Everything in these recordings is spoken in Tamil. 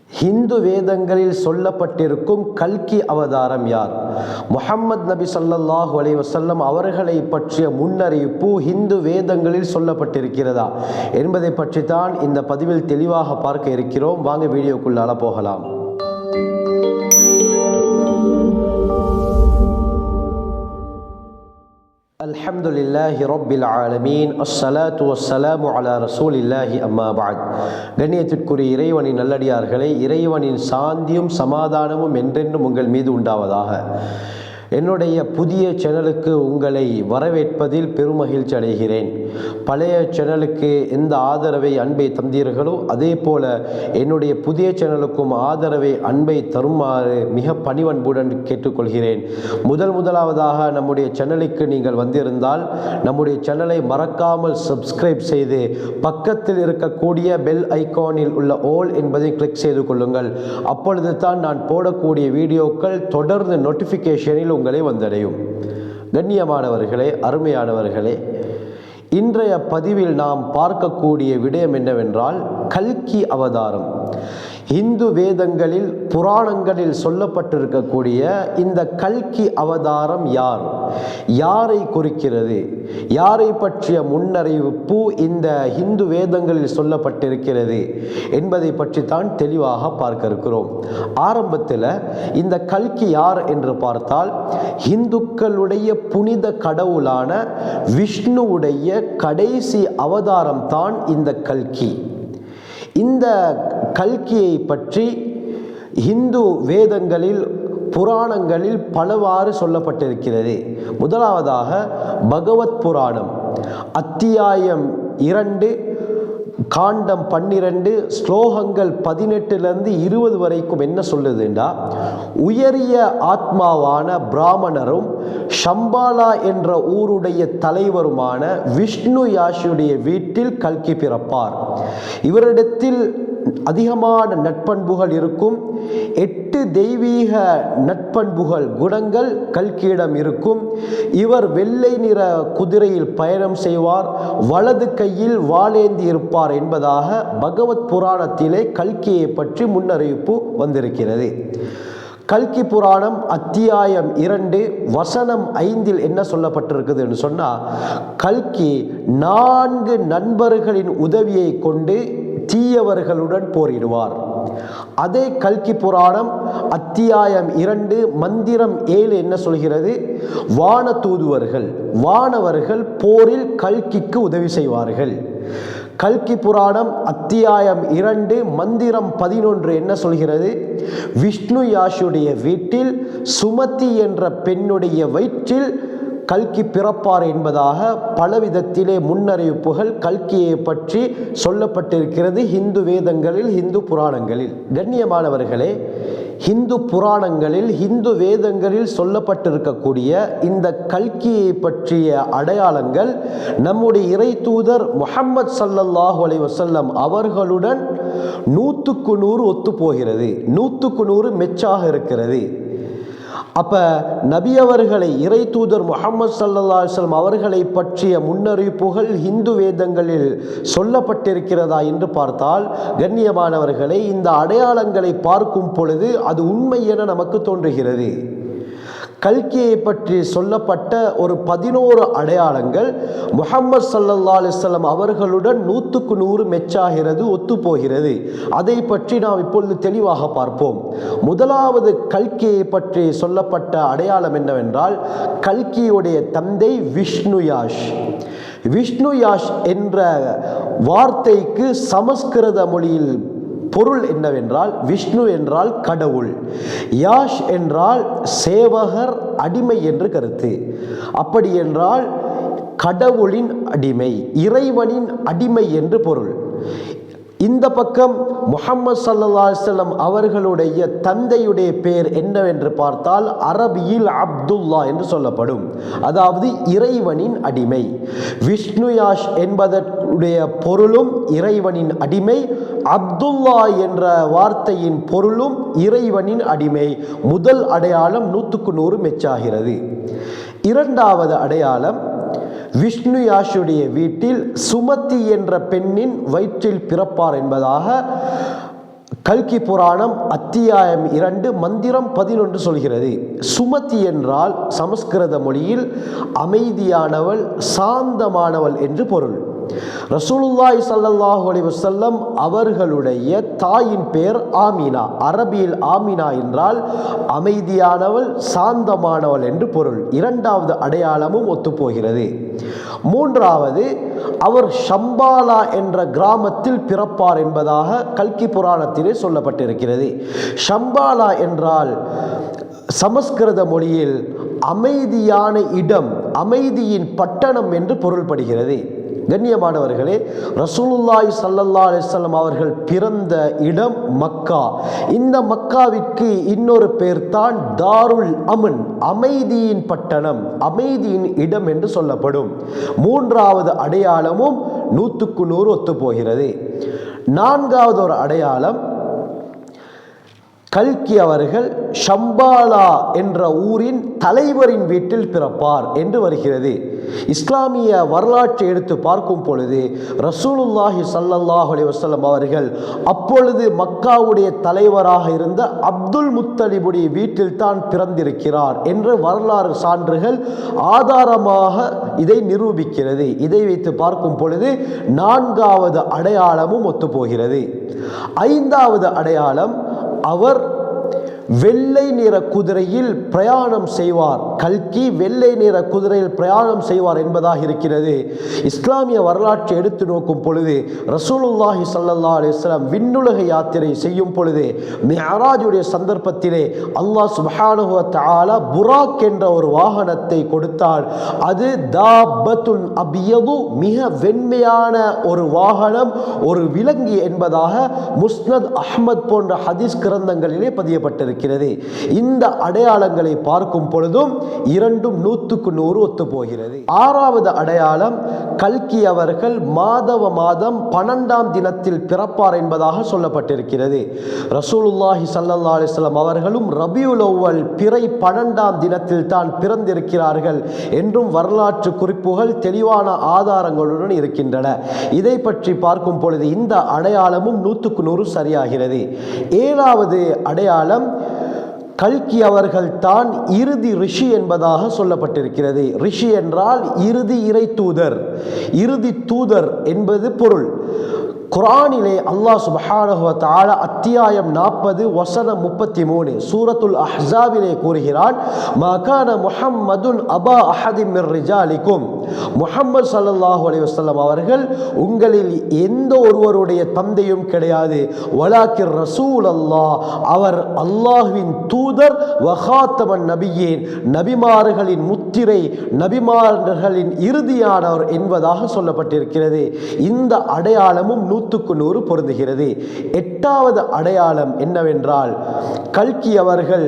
ஹிந்து வேதங்களில் சொல்லப்பட்டிருக்கும் கல்கி அவதாரம் யார்? முஹம்மது நபி ஸல்லல்லாஹு அலைஹி வஸல்லம் அவர்களை பற்றிய முன்னறிவிப்பு ஹிந்து வேதங்களில் சொல்லப்பட்டிருக்கிறதா என்பதை பற்றி தான் இந்த பதிவில் தெளிவாக பார்க்க இருக்கிறோம். வாங்க வீடியோக்குள்ளால போகலாம். அல்ஹம்துலில்லாஹி ரப்பில் ஆலமீன், அஸ்ஸலாத்து வஸ்ஸலாமு அலா ரசூலில்லாஹி அம்மா பஅத். கண்ணியத்திற்குரிய இறைவனின் நல்லடியார்களே, இறைவனின் சாந்தியும் சமாதானமும் என்றென்றும் உங்கள் மீது உண்டாவதாக. என்னுடைய புதிய சேனலுக்கு உங்களை வரவேற்பதில் பெருமகிழ்ச்சி அடைகிறேன். பழைய சேனலுக்கு எந்த ஆதரவை அன்பை தந்தீர்களோ அதே போல என்னுடைய புதிய சேனலுக்கும் ஆதரவை அன்பை தருமாறு மிக பணிவன்புடன் கேட்டுக்கொள்கிறேன். முதலாவதாக நம்முடைய சேனலுக்கு நீங்கள் வந்திருந்தால் நம்முடைய சேனலை மறக்காமல் சப்ஸ்கிரைப் செய்து பக்கத்தில் இருக்கக்கூடிய பெல் ஐகானில் உள்ள ஆல் என்பதை கிளிக் செய்து கொள்ளுங்கள். அப்பொழுது தான் நான் போடக்கூடிய வீடியோக்கள் தொடர்ந்து நோட்டிஃபிகேஷனில் உங்களை வந்தடையும். கண்ணியமானவர்களே, அருமையானவர்களே, இன்றைய பதிவில் நாம் பார்க்கக்கூடிய விடயம் என்னவென்றால் கல்கி அவதாரம். இந்து வேதங்களில் புராணங்களில் சொல்லப்பட்டிருக்கக்கூடிய இந்த கல்கி அவதாரம் யார், யாரை குறிக்கிறது, யாரை பற்றிய முன்னறிவிப்பு இந்த இந்து வேதங்களில் சொல்லப்பட்டிருக்கிறது என்பதை பற்றி தான் தெளிவாக பார்க்க இருக்கிறோம். ஆரம்பத்தில் இந்த கல்கி யார் என்று பார்த்தால் இந்துக்களுடைய புனித கடவுளான விஷ்ணுவுடைய கடைசி அவதாரம் தான் இந்த கல்கி. இந்த கல்கியை பற்றி இந்து வேதங்களில் புராணங்களில் பலவாறு சொல்லப்பட்டிருக்கிறது. முதலாவதாக பகவத் புராணம் அத்தியாயம் 2 காண்டம் 12 ஸ்லோகங்கள் 18 20 வரைக்கும் என்ன சொல்லுதுண்டா, உயரிய ஆத்மாவான பிராமணரும் ஷம்பாலா என்ற ஊருடைய தலைவருமான விஷ்ணு யாஷுடைய வீட்டில் கல்கி பிறப்பார். இவரிடத்தில் அதிகமான நட்பண்புகள் இருக்கும். 8 தெய்வீக நட்பண்புகள் குணங்கள் கல்கியிடம் இருக்கும். இவர் வெள்ளை நிற குதிரையில் பயணம் செய்வார், வலது கையில் வாளேந்தி இருப்பார் என்பதாக பகவத் புராணத்திலே கல்கியை பற்றி முன்னறிவிப்பு வந்திருக்கிறது. கல்கி புராணம் அத்தியாயம் 2 வசனம் 5 என்ன சொல்லப்பட்டிருக்குது என்று சொன்னால், கல்கி 4 நண்பர்களின் உதவியை கொண்டு தீயவர்களுடன் போரிடுவார். அதே கல்கி புராணம் அத்தியாயம் 2 மந்திரம் 7 என்ன சொல்கிறது, வான தூதுவர்கள் வானவர்கள் போரில் கல்கிக்கு உதவி செய்வார்கள். கல்கி புராணம் அத்தியாயம் 2 மந்திரம் 11 என்ன சொல்கிறது, விஷ்ணு யாஷுடைய வீட்டில் சுமதி என்ற பெண்ணுடைய வயிற்றில் கல்கி பிறப்பார் என்பதாக பலவிதத்திலே முன்னறிவிப்புகள் கல்கியை பற்றி சொல்லப்பட்டிருக்கிறது இந்து வேதங்களில், இந்து புராணங்களில். கண்ணியமானவர்களே, இந்து புராணங்களில் இந்து வேதங்களில் சொல்லப்பட்டிருக்கக்கூடிய இந்த கல்கியை பற்றிய அடையாளங்கள் நம்முடைய இறை தூதர் முஹம்மது ஸல்லல்லாஹு அலைஹி வஸல்லம் அவர்களுடன் 100க்கு 100 ஒத்து போகிறது, 100க்கு 100 மெச்சாக இருக்கிறது. அப்ப நபி அவர்களை, இறை தூதர் முஹம்மது ஸல்லல்லாஹு அலைஹி வஸல்லம் அவர்களை பற்றிய முன்னறிவிப்புகள் இந்து வேதங்களில் சொல்லப்பட்டிருக்கிறதா என்று பார்த்தால், கண்ணியமானவர்களை, இந்த அடையாளங்களை பார்க்கும் பொழுது அது உண்மை என நமக்கு தோன்றுகிறது. கல்கியை பற்றி சொல்லப்பட்ட ஒரு 11 அடையாளங்கள் முஹம்மது ஸல்லல்லாஹு அலைஹி வஸல்லம் அவர்களுடன் 100க்கு 100 மெச்சாகிறது, ஒத்துப்போகிறது. அதை பற்றி நாம் இப்பொழுது தெளிவாக பார்ப்போம். முதலாவது கல்கியை பற்றி சொல்லப்பட்ட அடையாளம் என்னவென்றால், கல்கியுடைய தந்தை விஷ்ணு யாஷ். விஷ்ணு யாஷ் என்ற வார்த்தைக்கு சமஸ்கிருத மொழியில் பொருள் என்னவென்றால், விஷ்ணு என்றால் கடவுள், யாஷ் என்றால் சேவகர், அடிமை என்று கருத்து. அப்படி என்றால் கடவுளின் அடிமை, இறைவனின் அடிமை என்று பொருள். இந்த பக்கம் முஹம்மது ஸல்லல்லாஹு அலைஹி வஸல்லம் அவர்களுடைய தந்தையுடைய பெயர் என்னவென்று பார்த்தால் அரபியில் அப்துல்லா என்று சொல்லப்படும், அதாவது இறைவனின் அடிமை. விஷ்ணு யாஷ் என்பதற்குடைய பொருளும் இறைவனின் அடிமை, அப்துல்லா என்ற வார்த்தையின் பொருளும் இறைவனின் அடிமை. முதல் அடையாளம் 100க்கு 100 மெச்சாகிறது. இரண்டாவது அடையாளம், விஷ்ணு யாஷுடைய வீட்டில் சுமதி என்ற பெண்ணின் வயிற்றில் பிறப்பார் என்பதாக கல்கி புராணம் அத்தியாயம் 2 மந்திரம் 11 சொல்கிறது. சுமதி என்றால் சமஸ்கிருத மொழியில் அமைதியானவள், சாந்தமானவள் என்று பொருள். ரசூலுல்லாஹி ஸல்லல்லாஹு அலைஹி வஸல்லம் அவர்களுடைய தாயின் பெயர் ஆமினா. அரபியில் ஆமினா என்றால் அமைதியானவள், சாந்தமானவள் என்று பொருள். இரண்டாவது அடையாளமும் ஒத்துப்போகிறது. மூன்றாவது, அவர் ஷம்பாலா என்ற கிராமத்தில் பிறப்பார் என்பதாக கல்கி புராணத்திலே சொல்லப்பட்டிருக்கிறது. ஷம்பாலா என்றால் சமஸ்கிருத மொழியில் அமைதியான இடம், அமைதியின் பட்டணம் என்று பொருள்படுகிறது. கண்ணியமானவர்களே, ரசூலுல்லாஹி ஸல்லல்லாஹு அலைஹி வஸல்லம் அவர்கள் பிறந்த இடம் மக்கா. இந்த மக்காவிற்கு இன்னொரு பேர் தான் தாருல் அமன், அமைதியின் பட்டணம், அமைதியின் இடம் என்று சொல்லப்படும். மூன்றாவது அடையாளமும் 100க்கு 100 ஒத்துப்போகிறது. நான்காவது ஒரு அடையாளம், கல்கி அவர்கள் ஷம்பாலா என்ற ஊரின் தலைவரின் வீட்டில் பிறப்பார் என்று வருகிறது. இஸ்லாமிய வரலாற்றை எடுத்து பார்க்கும் பொழுது ரசூலுல்லாஹி ஸல்லல்லாஹு அலைஹி வஸல்லம் அவர்கள் அப்பொழுது மக்காவுடைய தலைவராக இருந்த அப்துல் முத்தலிபுடைய வீட்டில் தான் பிறந்திருக்கிறார் என்ற வரலாறு சான்றுகள் ஆதாரமாக இதை நிரூபிக்கிறது. இதை வைத்து பார்க்கும் பொழுது நான்காவது அடையாளமும் ஒத்துப்போகிறது. ஐந்தாவது அடையாளம், அவர் வெள்ளை நிற குதிரையில் பிரயாணம் செய்வார். கல்கி வெள்ளை நிற குதிரையில் பிரயாணம் செய்வார் என்பதாக இருக்கிறது. இஸ்லாமிய வரலாற்றை எடுத்து நோக்கும் பொழுது ரசூலுல்லாஹி ஸல்லல்லாஹு அலைஹி வஸல்லம் விண்ணுலக யாத்திரை செய்யும் பொழுது மிஅராஜுடைய சந்தர்ப்பத்திலே அல்லாஹ் சுப்ஹானஹு வ தஆலா புராக் என்ற ஒரு வாகனத்தை கொடுத்தார். அது தாபத்துன் அபியது, மிக வெண்மையான ஒரு வாகனம், ஒரு விலங்கு என்பதாக முஸ்னத் அஹ்மத் போன்ற ஹதீஸ் கிரந்தங்களிலே பதியப்பட்டிருக்கிறது. இந்த அடையாளங்களை பார்க்கும் பொழுதும் இரண்டும் 100க்கு 100 ஒத்துப்போகிறது. ஆறாவது அடையாளம், கல்கி அவர்கள் மாதவ மாதம் 12ஆம் தினத்தில் பிறப்பார் என்பதாக சொல்லப்பட்டிருக்கிறது. ரசூலுல்லாஹி ஸல்லல்லாஹு அலைஹி வஸல்லம் அவர்களும் ரபியுல் அவ்வல் பிறை 12ஆம் தினத்தில் தான் பிறந்திருக்கிறார்கள் என்றும் வரலாற்று குறிப்புகள் தெளிவான ஆதாரங்களுடன் இருக்கின்றன. இதை பற்றி பார்க்கும் பொழுது இந்த அடையாளமும் 100க்கு 100 சரியாகிறது. ஏழாவது அடையாளம், கல்கி அவர்கள் தான் இறுதி ரிஷி என்பதாக சொல்லப்பட்டிருக்கிறது. ரிஷி என்றால் இறுதி இறை தூதர், இறுதி தூதர் என்பது பொருள். குர்ஆனிலே அல்லாஹ் சுப்ஹானஹு வ தஆலா அத்தியாயம் 40 வசனம் 33 சூரத்துல் அஹ்ஸாபிலே கூறுகிறான், மா கான முஹம்மதுன் அபா அஹதின் மிர் ரிஜாலிக்கும், முஹம்மது ஸல்லல்லாஹு அலைஹி வஸல்லம் அவர்கள் உங்களில் எந்த ஒருவருடைய தந்தையும் கிடையாது, வலாக்கிர் ரசூல் அல்லாஹ், அவர் அல்லாஹ்வின் தூதர், வஹாத்தமன் நபியீன், நபிமார்களின் முத்திரை, நபிமார்களின் இறுதியானவர் என்பதாக சொல்லப்பட்டிருக்கிறது. இந்த அடையாளமும் 100க்கு 100 பொருந்துகிறது. எட்டாவது அடையாளம் என்னவென்றால், கல்கி அவர்கள்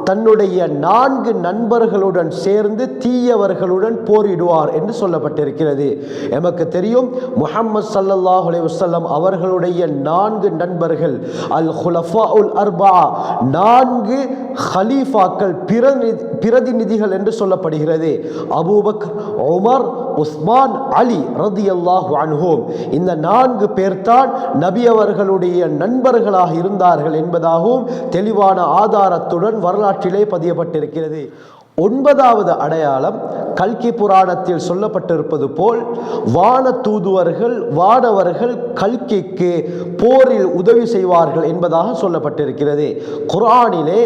தன்னுடைய 4 நண்பர்களுடன் சேர்ந்து தீயவர்களுடன் போரிடுவார் என்று சொல்லப்பட்டிருக்கிறது. எமக்கு தெரியும், முஹம்மது ஸல்லல்லாஹு அலைஹி வஸல்லம் அவர்களுடைய 4 நண்பர்கள் அல் குலஃபாஉல் அர்பா, 4 ஹலீஃபாக்கள், பிரதிநிதிகள் என்று சொல்லப்படுகிறது. அபூபக்கர், உமர், உஸ்மான், அலி ரதியல்லாஹு அன்ஹும். இந்த 4 பேர்தான் நபி அவர்களுடைய நண்பர்களாக இருந்தார்கள் என்பதாகவும் தெளிவான ஆதாரத்துடன் வரலாற்றிலே பதியப்பட்டிருக்கிறது. 9வது அடையாளம், கல்கி புராணத்தில் சொல்லப்பட்டிருப்பது போல் வான தூதுவர்கள், வானவர்கள் கல்கிக்கு போரில் உதவி செய்வார்கள் என்பதாக சொல்லப்பட்டிருக்கிறது. குர்ஆனிலே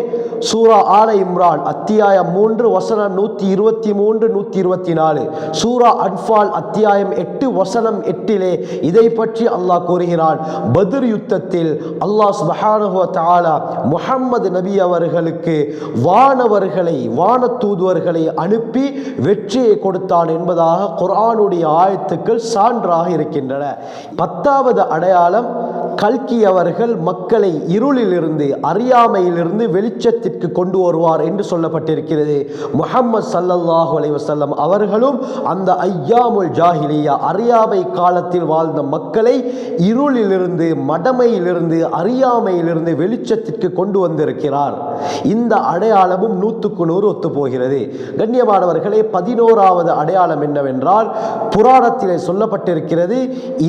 சூரா ஆல இம்ரான் அத்தியாயம் 3 வசனம் 123 124, சூரா அன்ஃபால் அத்தியாயம் 8 வசனம் 8 இதை பற்றி அல்லாஹ் கூறுகிறான். பத்ர் யுத்தத்தில் அல்லாஹ் சுப்ஹானஹு வ தஆலா முஹம்மது நபி அவர்களுக்கு வானவர்களை, வான தூதுவர்களை அனுப்பி வெற்றியை கொடுத்தான் என்பதாக குர்ஆனுடைய ஆயத்துக்கள் சான்றாக இருக்கின்றன. 10வது அடையாளம், கல்கி அவர்கள் மக்களை இருளிலிருந்து, அறியாமையிலிருந்து வெளிச்சத்திற்கு கொண்டு வருவார் என்று சொல்லப்பட்டிருக்கிறது. முஹம்மது ஸல்லல்லாஹு அலைஹி வஸல்லம் அவர்களும் அந்த ஐயாமுல் ஜாஹிலியா, அறியாமை காலத்தில் வாழ்ந்த மக்களை இருளிலிருந்து, மடமையிலிருந்து, அறியாமையிலிருந்து வெளிச்சத்திற்கு கொண்டு வந்திருக்கிறார். இந்த அடையாளமும் 100க்கு 100 ஒத்துப்போகிறது. கண்ணியமானவர்களே, 11வது அடையாளம் என்னவென்றால், புராணத்திலே சொல்லப்பட்டிருக்கிறது,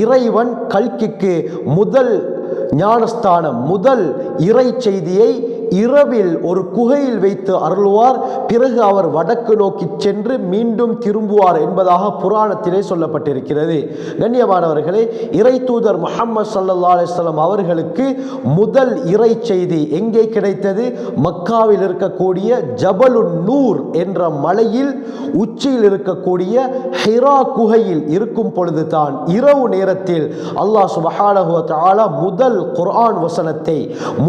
இறைவன் கல்கிக்கு முதல் ஞானஸ்தானம், முதல் இறை செய்தியை இரவில் ஒரு குகையில் வைத்து அருள்வார். பிறகு அவர் வடக்கு நோக்கி சென்று மீண்டும் திரும்புவார் என்பதாக புராணத்திலே சொல்லப்பட்டிருக்கிறது. கண்ணியமானவர்களே, இறை தூதர் முஹம்மது ஸல்லல்லாஹு அலைஹி வஸல்லம் அவர்களுக்கு முதல் இறை செய்தி எங்கே கிடைத்தது? மக்காவில் இருக்கக்கூடிய ஜபலுன் நூர் என்ற மலையில் உச்சியில் இருக்கக்கூடிய ஹிரா குகையில் இருக்கும் பொழுது தான் இரவு நேரத்தில் அல்லாஹ் சுப்ஹானஹு வ தஆலா முதல் குர்ஆன் வசனத்தை,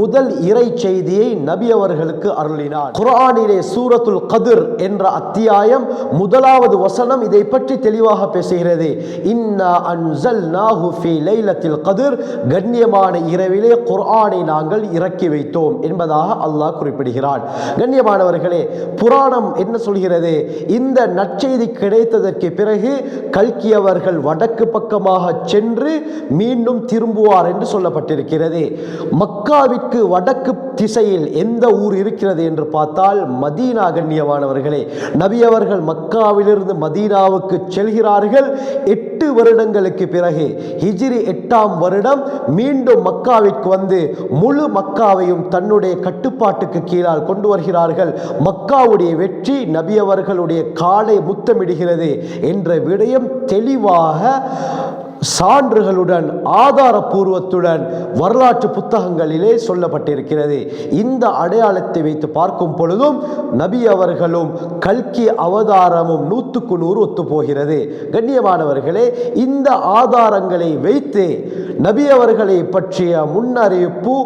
முதல் இறை செய்தியை நபி அவர்களுக்கு அருளினார். குர்ஆனிலே சூரத்துல் கத்ர் என்ற அத்தியாயம் முதலாவது வசனம் இதை பற்றி தெளிவாக பேசுகிறது. இன்னா அன்ஸல்நாஹு ஃபீ லைலத்தில் கத்ர், கண்ணியமான இரவிலே குர்ஆனை நாங்கள் இறக்கி வைத்தோம் என்பதாக அல்லாஹ் குறிப்பிடுகிறார். கண்ணியமானவர்களே, புராணம் என்ன சொல்கிறது? இந்த நற்செய்தி கிடைத்ததற்கு பிறகு கல்கி அவர்கள் வடக்கு பக்கமாக சென்று மீண்டும் திரும்புவார் என்று சொல்லப்பட்டிருக்கிறது. மக்காவிற்கு வடக்கு திசையில் எந்த ஊர் இருக்கிறது என்று பார்த்தால் மதீனா. கண்ணியமானவர்களே, நபி அவர்கள் மக்காவிலிருந்து மதீனாவுக்கு செல்கிறார்கள். 8 வருடங்களுக்கு பிறகு ஹிஜ்ரி 8ஆம் வருடம் மீண்டும் மக்காவிற்கு வந்து முழு மக்காவையும் தன்னுடைய கட்டுப்பாட்டுக்கு கீழால் கொண்டு வருகிறார்கள். மக்காவுடைய வெற்றி நபி அவர்களுடைய காலை முத்தமிடுகிறது என்ற விடயம் தெளிவாக சான்றுகளுடன் ஆதாரபூர்வத்துடன் வரலாற்று புத்தகங்களிலே சொல்லப்பட்டிருக்கிறது. இந்த அடையாளத்தை வைத்து பார்க்கும் பொழுதும் நபி அவர்களும் கல்கி அவதாரமும் 100க்கு 100 ஒத்து போகிறது. கண்ணியமானவர்களே, இந்த ஆதாரங்களை வைத்து நபி அவர்களை பற்றிய முன்னறிவிப்பு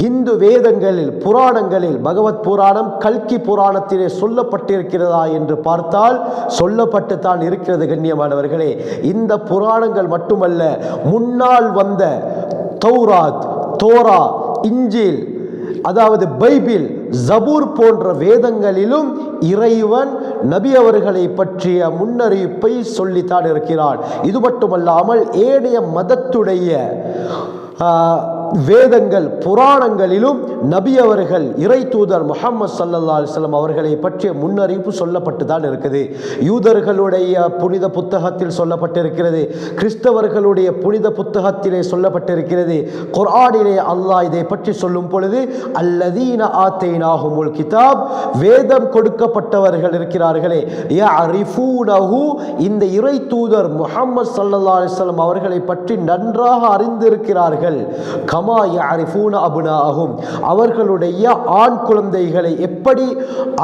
இந்து வேதங்களில், புராணங்களில், பகவத் புராணம், கல்கி புராணத்திலே சொல்லப்பட்டிருக்கிறதா என்று பார்த்தால் சொல்லப்பட்டு தான் இருக்கிறது. கண்ணியமானவர்களே, இந்த புராணங்கள் மட்டுமல்ல, முன்னால் வந்த தௌராத், தோரா, இஞ்சில், அதாவது பைபிள், ஜபூர் போன்ற வேதங்களிலும் இறைவன் நபி அவர்களை பற்றிய முன்னறிவிப்பை சொல்லித்தான் இருக்கிறார். இது மட்டுமல்லாமல் ஏனைய மதத்துடைய வேதங்கள், புராணங்களிலும் நபி அவர்கள், இறை தூதர் முஹம்மது ஸல்லல்லாஹு அலைஹி வஸல்லம் அவர்களை பற்றிய முன்னறிவிப்பு சொல்லப்பட்டு தான் இருக்குது. யூதர்களுடைய புனித புத்தகத்தில் சொல்லப்பட்டிருக்கிறது, கிறிஸ்தவர்களுடைய புனித புத்தகத்திலே சொல்லப்பட்டிருக்கிறது. குர்ஆனிலே அல்லாஹ் இதை பற்றி சொல்லும் பொழுது அல்லதீன ஆத்தைனாஹுமுல் கிதாப், வேதம் கொடுக்கப்பட்டவர்கள் இருக்கிறார்களே, யஅரிஃபூனஹு, இந்த இறை தூதர் முஹம்மது ஸல்லல்லாஹு அலைஹி வஸல்லம் அவர்களை பற்றி நன்றாக அறிந்திருக்கிறார்கள். கமா யஅரிஃபூன அப்னாஅஹும், அவர்களுடைய ஆண் குழந்தைகளை எப்படி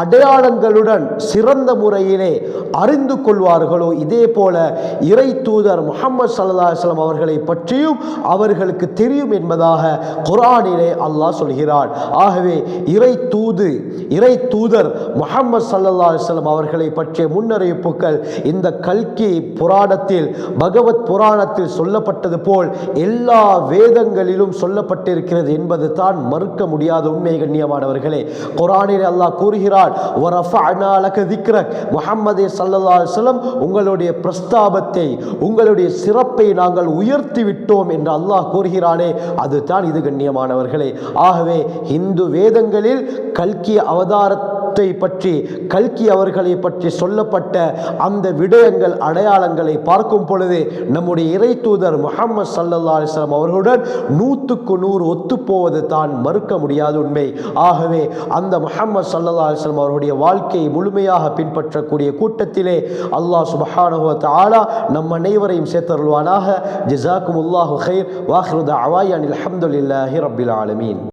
அடையாளங்களுடன் சிறந்த முறையிலே அறிந்து கொள்வார்களோ இதே போல இறை தூதர் முஹம்மது ஸல்லல்லாஹு அலைஹி வஸல்லம் அவர்களை பற்றியும் அவர்களுக்கு தெரியும் என்பதாக குர்ஆனிலே அல்லாஹ் சொல்கிறார். ஆகவே இறை தூதர் முஹம்மது ஸல்லல்லாஹு அலைஹி வஸல்லம் அவர்களை பற்றிய முன்னறிவிப்புகள் இந்த கல்கி புராணத்தில், பகவத் புராணத்தில் சொல்லப்பட்டது போல் எல்லா வேதங்களிலும் சொல்லப்பட்டிருக்கிறது என்பது தான் மறுக்க முடியாத உண்மை. கண்ணியமானவர்களே, குர்ஆனிலே அல்லாஹ் கூறுகிறார், வரஃபஅனா லக திக்ரக், முஹம்மதே ஸல்லல்லாஹு அலைஹி வஸல்லம், உங்களுடைய பிரஸ்தாபத்தை, உங்களுடைய சிறப்பை நாங்கள் உயர்த்தி விட்டோம் என்று அல்லாஹ் கூறுகிறானே, அதுதான் இது. கண்ணியமானவர்களே, ஆகவே இந்து வேதங்களில் கல்கி அவதாரத்தை பற்றி, கல்கி அவர்களை பற்றி சொல்லப்பட்ட அந்த விடயங்கள், அடையாளங்களை பார்க்கும் பொழுது நம்முடைய இறை தூதர் முஹம்மது ஸல்லல்லாஹு அலைஹி வஸல்லம் அவர்களுடன் 100க்கு 100 ஒத்துப்போவது தான் மறுக்க முடியாத உண்மை. ஆகவே அந்த முஹம்மது ஸல்லல்லாஹு அலைஹி வஸல்லம் அவருடைய வாழ்க்கையை முழுமையாக பின்பற்றக்கூடிய கூட்டத்திலே அல்லாஹ் சுப்ஹானஹு வ தஆலா நம் அனைவரையும் சேர்த்தருள்வானாக. ஜஸாக்குமுல்லாஹு கைர். வாஹிரு தஅவானா அல்ஹம்துலில்லாஹி ரப்பில் ஆலமீன்.